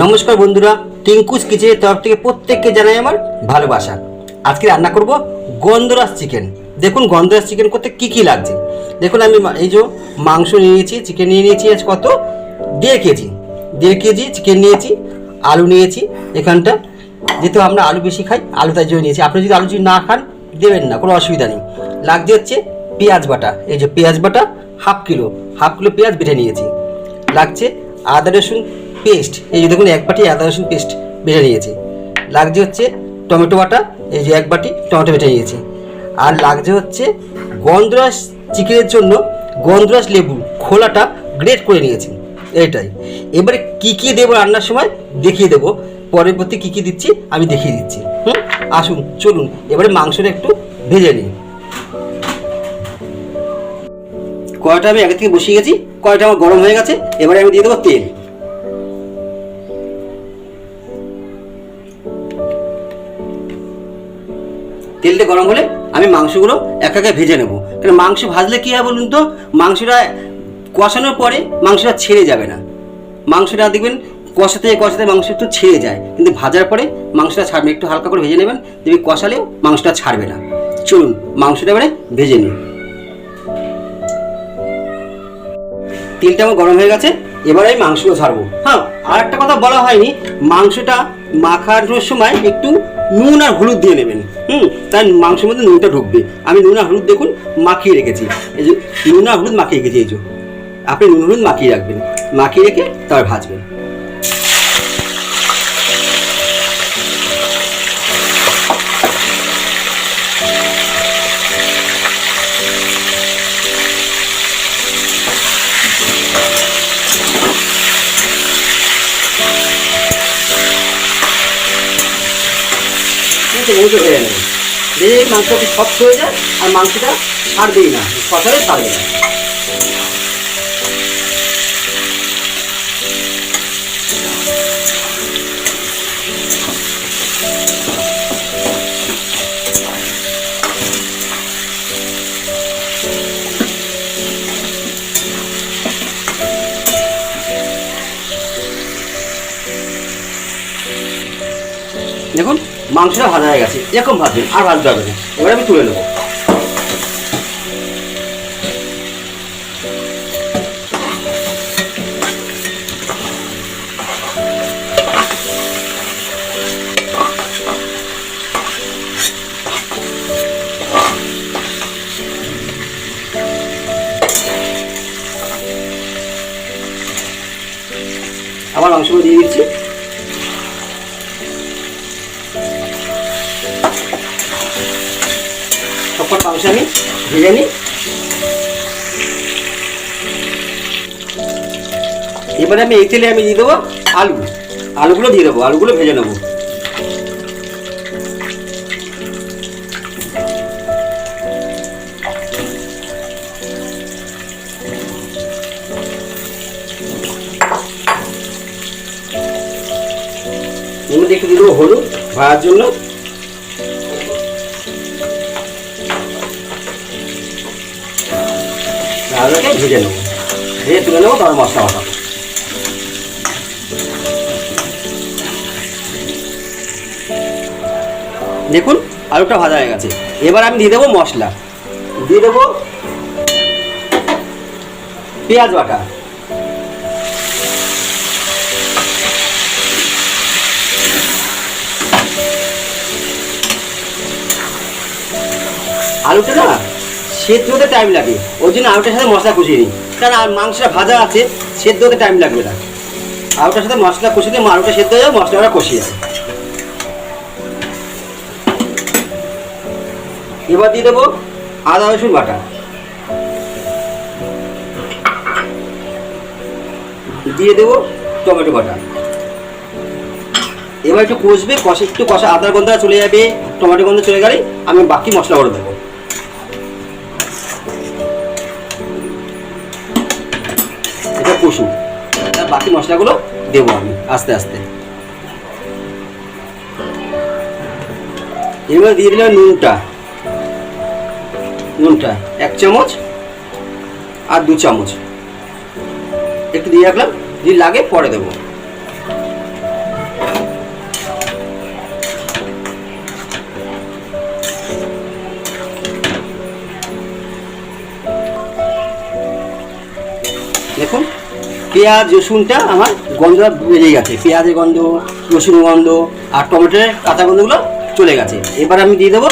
নমস্কার বন্ধুরা, টিঙ্কুস কিচেনের তরফ থেকে প্রত্যেককে জানাই আমার ভালোবাসা। আজকে রান্না করব গন্ধরাজ চিকেন। দেখুন গন্ধরাজ চিকেন করতে কি কি লাগছে। দেখুন আমি এই যে মাংস নিয়ে নিয়েছি, চিকেন নিয়ে নিয়েছি আজ কত 1.5 কেজি চিকেন নিয়েছি, আলু নিয়েছি এখানটা, যেহেতু আমরা আলু বেশি খাই আলু তাই জন্য নিয়েছি। আপনি যদি আলু যদি না খান দেবেন না, কোনো অসুবিধা নেই। লাগছে হচ্ছে পেঁয়াজ বাটা, এই যে পেঁয়াজ বাটা হাফ কিলো পেঁয়াজ বেটে নিয়েছি। লাগছে আদা রসুন পেস্ট, এই যে দেখুন 1 বাটি আদা রসুন পেস্ট বেটে নিয়েছি। লাগছে হচ্ছে টমেটো বাটা, এই যে 1 বাটি টমেটো বেটে নিয়েছি। আর লাগছে হচ্ছে গন্ধরাজ চিকেনের জন্য গন্ধরাজ লেবু খোলাটা গ্রেট করে নিয়েছি, এইটাই। এবারে কি কি দেবো রান্নার সময় দেখিয়ে দেবো, পরবর্তী কি কি দিচ্ছি আমি দেখিয়ে দিচ্ছি। আসুন চলুন এবারে মাংসটা একটু ভেজে নিই। কড়াইটা আমি আগে থেকে বসিয়ে গেছি, কড়াইটা আমার গরম হয়ে গেছে। এবারে আমি দিয়ে দেবো তেল। তেলটা গরম হলে আমি মাংসগুলো এক একে ভেজে নেবো। কারণ মাংস ভাজলে কী হয় বলুন তো, মাংসটা কষানোর পরে মাংসটা ছেড়ে যাবে না। মাংসটা দেখবেন কষাতে মাংস একটু ছেড়ে যায়, কিন্তু ভাজার পরে মাংসটা ছাড়বে। একটু হালকা করে ভেজে নেবেন, দেখবি কষালেও মাংসটা ছাড়বে না। চলুন মাংসটা এবারে ভেজে নিই। তেলটা আমার গরম হয়ে গেছে, এবারে আমি মাংসগুলো ছাড়বো। হ্যাঁ, আর একটা কথা বলা হয়নি, মাংসটা মাখানোর সময় একটু নুন আর হলুদ দিয়ে নেবেন। তাই মাংসের মধ্যে নুনটা ঢুকবে। আমি নুন আর হলুদ দেখুন মাখিয়ে রেখেছি, এই যে নুন আর হলুদ মাখিয়ে রেখেছি। এই যে আপনি নুন হলুদ মাখিয়ে রাখবেন, মাখিয়ে রেখে তারপর ভাজবেন। ভেজে নেবেন, ভেজে মাংসটা শক্ত হয়ে যায় আর মাংসটা ছাড়বেই না, কষালে ছাড়বে না। দেখুন মাংসটা ভাজা হয়ে গেছে, এরকম ভাজবেন, আর ভাজতে হবে না। এবার আমি তুলে নেবো। আবার মাংসগুলো দিয়ে দিচ্ছি। সবকটা মাংস আমি ভেজে নিই। এবারে আমি এই তেলে আমি দিয়ে দেবো আলুগুলো দিয়ে দেবো, আলুগুলো ভেজে নেবো। এর মধ্যে একটু দিয়ে দেবো হলুদ ভাজার জন্য। আলুটাকে ভেজে নেবো, ভেজে তুলে নেবো, তারপর মশলা বাটাবো। দেখুন আলুটা ভাজা হয়ে গেছে। এবার আমি দিয়ে দেবো মশলা, দিয়ে দেবো পেঁয়াজ বাটা, আলুটা না সেদ্ধ হতে টাইম লাগে, ওই জন্য আলুটার সাথে মশলা কষিয়ে নিই। কারণ আর মাংসটা ভাজা আছে, সেদ্ধ হতে টাইম লাগবে না। আলুটার সাথে মশলা কষিয়ে দিয়ে আলুটা সেদ্ধ হয়ে যাবে, মশলাটা কষিয়ে যাবে। এবার দিয়ে দেবো আদা রসুন বাটা, দিয়ে দেবো টমেটো বাটা। এবার একটু কষবে, একটু কষা, আদার গন্ধটা চলে যাবে, টমেটো গন্ধ চলে গেলে আমি বাকি মশলাগুলো দেবো। এটা কষু, বাকি মশলাগুলো দেবো আমি আস্তে আস্তে। এবার দিয়ে দিলাম নুনটা 1 চামচ আর 2 চামচ একটু দিয়ে রাখলাম, যদি লাগে পরে দেবো। পেঁয়াজ রসুনটা আমার গন্ধটা বেরিয়ে গেছে, পেঁয়াজের গন্ধ, রসুন গন্ধ আর টমেটোর কাঁচা গন্ধগুলো চলে গেছে। এবার আমি দিয়ে দেবো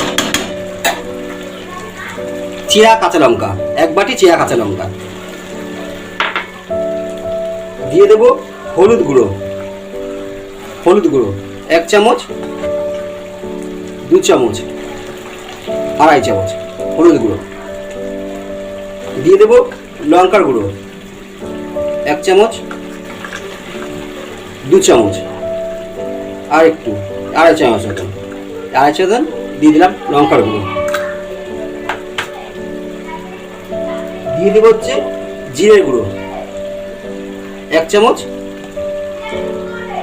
চিরা কাঁচা লঙ্কা, 1 বাটি চিরা কাঁচা লঙ্কা দিয়ে দেবো। হলুদ গুঁড়ো 1 চামচ, 2 চামচ, 2.5 চামচ হলুদ গুঁড়ো দিয়ে দেবো। লঙ্কার গুঁড়ো 1 চামচ, 2 চামচ আর একটু 2.5 চামচ মতন, 2.5 চামচ দিয়ে দিলাম লঙ্কার গুঁড়ো। দিয়ে দেবো হচ্ছে জিরের গুঁড়ো 1 চামচ,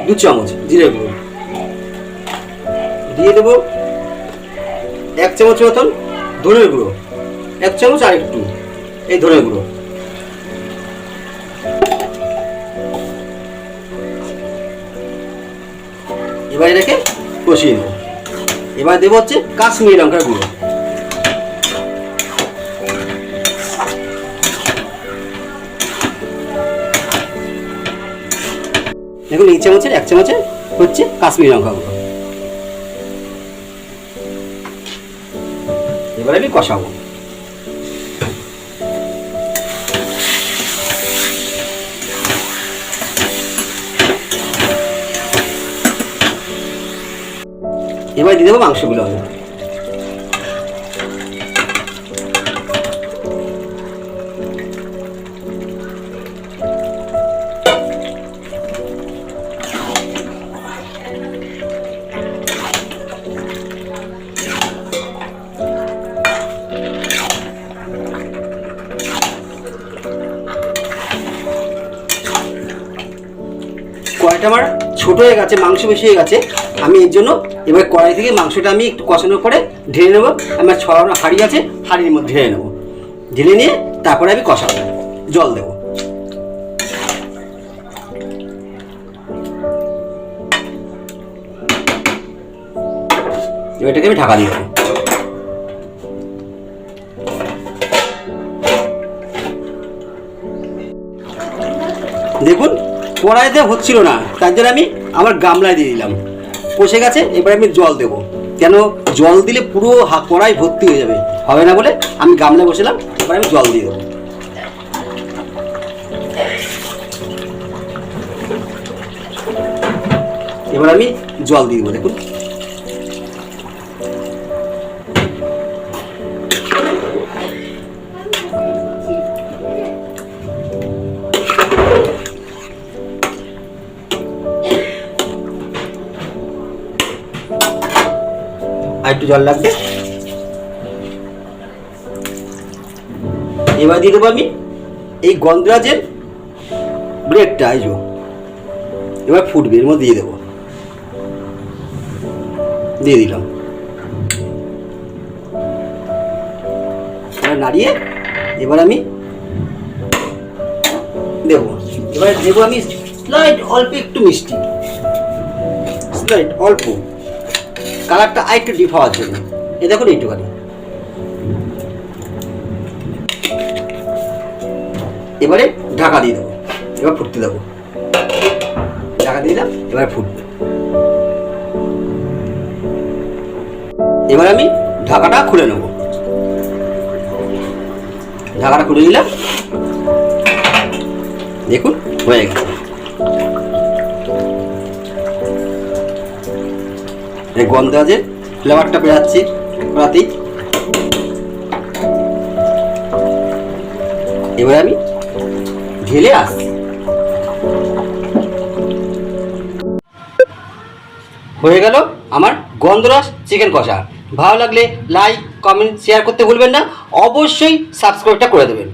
2 চামচ জিরের গুঁড়ো দিয়ে দেবো। 1 চামচ মতন ধনের গুঁড়ো, 1 চামচ আর একটু এই ধনের গুঁড়ো। এবার এটাকে কষিয়ে নেব। এবার দেবো হচ্ছে কাশ্মীরি লঙ্কার গুঁড়ো, দেখুন এই চামচের 1 চামচে হচ্ছে কাশ্মীরি লঙ্কা গুঁড়ো। এবার আমি কষাবো। এবার দিয়ে দেবো মাংসগুলো। কড়াইটা আমার ছোট হয়ে গেছে, মাংস বেশি হয়ে গেছে, আমি এর জন্য এবার কড়াই থেকে মাংসটা আমি একটু কষানোর পরে ঢেলে নেবো। আমার ছড়ানো হাঁড়ি আছে, হাঁড়ির মধ্যে ঢেলে নেবো। ঢেলে নিয়ে তারপরে আমি কষাবো, জল দেবো। এটাকে আমি ঢাকা দিয়ে দেবো। দেখুন কড়াইতে হচ্ছিল না, তার জন্য আমি আমার গামলায় দিয়ে দিলাম, কষে গেছে। এবার আমি জল দেবো, কেন জল দিলে পুরো কড়াই ভর্তি হয়ে যাবে, হবে না বলে আমি গামলায় বসেলাম। এবার আমি জল দিয়ে দেবো। এবার আমি জল দিয়ে দেবো। দেখুন আর একটু জল লাগবে। এবার দিয়ে দেবো আমি এই গন্ধরাজের ব্রেডটা, এই যে এবার ফুটবে, এর মধ্যে দিয়ে দেবো। দিয়ে দিলাম, এবার নাড়িয়ে এবার আমি দেবো। এবার দেবো আমি স্লাইড অল্প একটু মিষ্টি, স্লাইড অল্প, কালারটা আরেকটু ডিপ হওয়ার জন্য। এ দেখুন এইটুখানি। এবারে ঢাকা দিয়ে দেবো, এবার ফুটতে দেবো। ঢাকা দিয়ে দিলাম, এবার ফুটবে। এবার আমি ঢাকাটা খুলে নেব। ঢাকাটা খুলে নিলাম, দেখুন হয়ে গেছে। এই গন্ধরাজের ফ্লেভারটা বেরাচ্ছি কড়াতেই। এবার আমি ঢেলে আসছি। হয়ে গেল আমার গন্ধরাজ চিকেন কষা। ভালো লাগলে লাইক, কমেন্ট, শেয়ার করতে ভুলবেন না। অবশ্যই সাবস্ক্রাইবটা করে দেবেন।